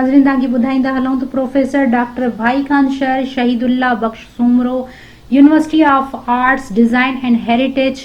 नाज़रीन तव्हांखे ॿुधाईंदा हलूं त professor doctor Bhai Khan Shar Shaheedullah Baksh Soomro university of arts design and heritage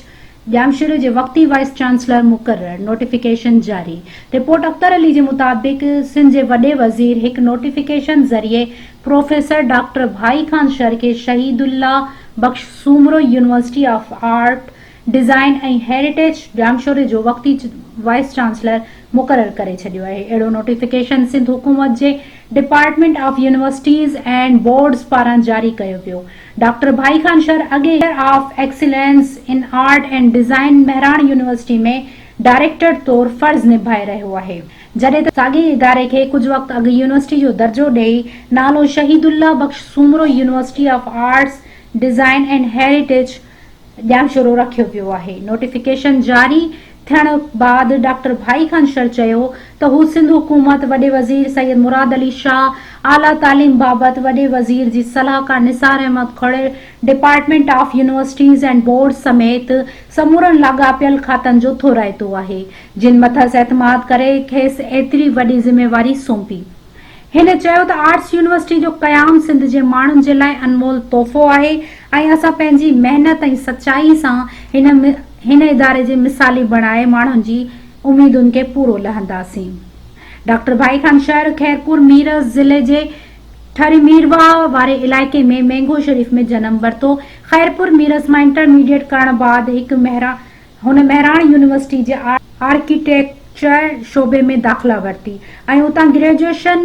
Jamshoro जे वक्ती वाइस चांसलर मुकर्रर नोटिफिकेशन जारी। रिपोर्ट अख्तर अली के मुताबिक सिंध के वडे वजीर एक नोटिफिकेशन जरिए प्रोफेसर डॉक्टर भाई खान शहर के Shaheedullah Baksh Soomro university of art design and heritage Jamshoro जो वक्ती वाइस चांसलर मुकर्रर करे छडियो है। एड़ो नोटिफिकेशन सिंध हुकूमत के department of universities and boards पारां जारी किया वियो। डॉक्टर भाई खान शहर अगे of excellence in art and design Mehran university में डायरेक्टर तौर फर्ज निभाए रहो है, जडे त साॻे इदारे के कुछ वक्त अॻु यूनिवर्सिटी जो दर्जो ॾेई नालो Shaheedullah Baksh Soomro university of arts design and heritage Jamshoro रखियो वियो है। नोटिफिकेशन जारी थियण बाद डॉक्टर भाई खान शहर चयो त हू सिंध हुकूमत वडे वजीर सैयद मुराद अली शाह आला तालीम बाबत वडे वजीर जी सलाहकार Nisar Ahmed Khuhro department of universities and board समेत समूरन लागापियल खातन जो थोराइतो आहे, जिन मथस एतमाद करे खेस एतरी वडी जिम्मेवारी सौंपी। हिन चयो त आर्ट्स यूनिवर्सिटी जो क़याम सिंध जे माण्हुनि जे लाइ अनमोल तोहफ़ो आहे ऐं असां पंहिंजी मेहनत ऐं सचाई सां हिन इदारे जे मिसाली बणाए माण्हुनि जी उम्मीदुनि के पूरो लहंदासीं। डॉक्टर भाई खान शहर खैरपुर मीरस जिले जे ठरीमीरवा वारे इलाइके में मैंगो शरीफ में जन्म वरतो। खैरपुर मीरस में इंटरमीडिएट करण बाद हुन मेहरान यूनिवर्सिटी जे आर्किटेक्चर शोबे में दाखिला वरती ऐं उतां ग्रेजुएशन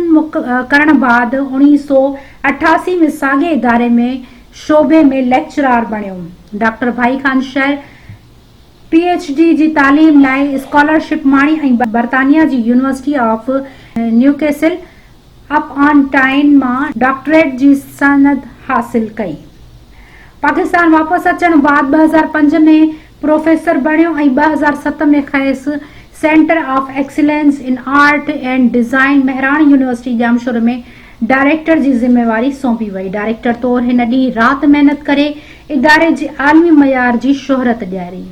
करण बाद 1988 में साॻे इदारे में शोबे में लेक्चरार बणियो। डॉक्टर भाई खान शहर PhD जी तालीम लाइ स्कॉलरशिप माणी ऐं बर्तानिया जी यूनिवर्सिटी ऑफ न्यूकैसल अपॉन टाइन मां डॉक्टरेट जी सनद हासिल कई। पाकिस्तान वापस अचण बाद 2005 में प्रोफेसर बणियो ऐं 2007 में खेस center of excellence in art and design Mehran university Jamshoro में डायरेक्टर जी जिम्मेवारी सौंपी वई। डायरेक्टर तौर हिन ॾींहुं रात मेहनत करे इदारे जे आलमी मयार जी शोहरत ॾियारी,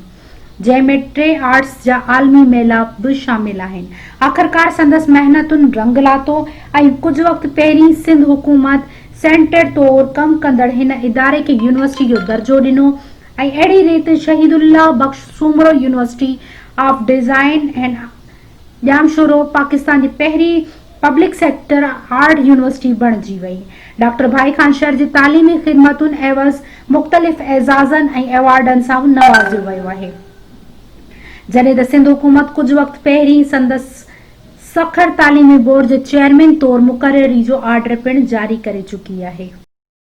जंहिंमें 3 आर्ट्स जा आलमी मेला भी शामिल आहिनि। आख़िरकार संदसि मेहनतुनि रंग लातो ऐं कुछ वक्त पहिरीं सिंध हुकूमत सेंटर तौर कम कंदड़ हिन इदारे के यूनिवर्सिटी जो दर्जो ॾिनो ऐं अहिड़ी रीति Shaheedullah Baksh Soomro university of design and Jamshoro Pakistan जी पहिरीं पब्लिक सेक्टर आर्ट यूनिवर्सिटी बणिजी वई। डॉक्टर भाई खान शहर जी तालीमी ख़िदमतुनि एवज़ मुख़्तलिफ़ एज़ाज़नि ऐं एवार्डनि सां नवाज़ियो वियो आहे, जॾहिं त सिंध हुकूमत कुछ वक्त पहिरीं संदसि सखर तालीमी बोर्ड जे चेयरमैन तौर मुक़ररी जो ऑर्डर पिण जारी करे चुकी आहे।